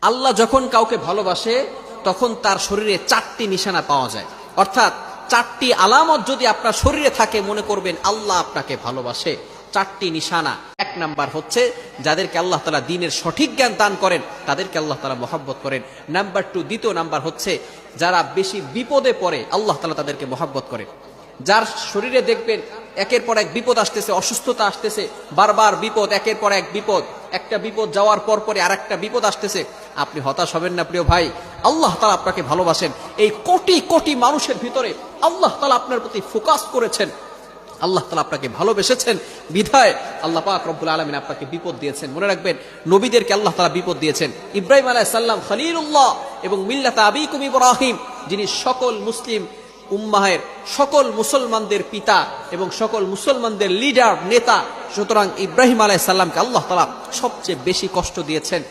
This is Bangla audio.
আল্লাহ যখন কাউকে ভালোবাসে তখন তার শরীরে 4টি নিশানা পাওয়া যায়, অর্থাৎ 4টি আলামত যদি আপনার শরীরে থাকে মনে করবেন আল্লাহ আপনাকে ভালোবাসে। 4টি নিশানা। 1 নাম্বার হচ্ছে যাদেরকে আল্লাহ তাআলা দ্বীনের সঠিক জ্ঞান দান করেন তাদেরকে আল্লাহ তাআলা মহব্বত করেন। নাম্বার 2, দ্বিতীয় নাম্বার হচ্ছে যারা বেশি বিপদে পড়ে আল্লাহ তাআলা তাদেরকে মহব্বত করেন। যার শরীরে দেখবেন একের পর এক বিপদ আসতেছে, অসুস্থতা আসতেছে, বারবার বিপদ, একের পর এক বিপদ, একটা বিপদ যাওয়ার পর পরে আরেকটা বিপদ আসতেছে, আপনি হতাশ হবেন না প্রিয় ভাই। আল্লাহ তাআলা আপনাকে ভালোবাসেন। এই কোটি কোটি মানুষের ভিতরে আল্লাহ তাআলা আপনার প্রতি ফোকাস করেছেন, আল্লাহ তাআলা আপনাকে ভালোবেসেছেন বিধায় আল্লাহ পাক রব্বুল আলামিন আপনাকে বিপদ দিয়েছেন। মনে রাখবেন নবীদেরকে আল্লাহ তাআলা বিপদ দিয়েছেন। ইব্রাহিম আলাইহিস সালাম খলিলুল্লাহ এবং মিল্লাত আবিকুম ইব্রাহিম, যিনি সকল মুসলিম উম্মাহের সকল মুসলমানদের পিতা এবং সকল মুসলমানদের লিডার নেতা, সুতরাং ইব্রাহিম আলাইহিস সালামকে আল্লাহ তাআলা সবচেয়ে বেশি কষ্ট দিয়েছেন।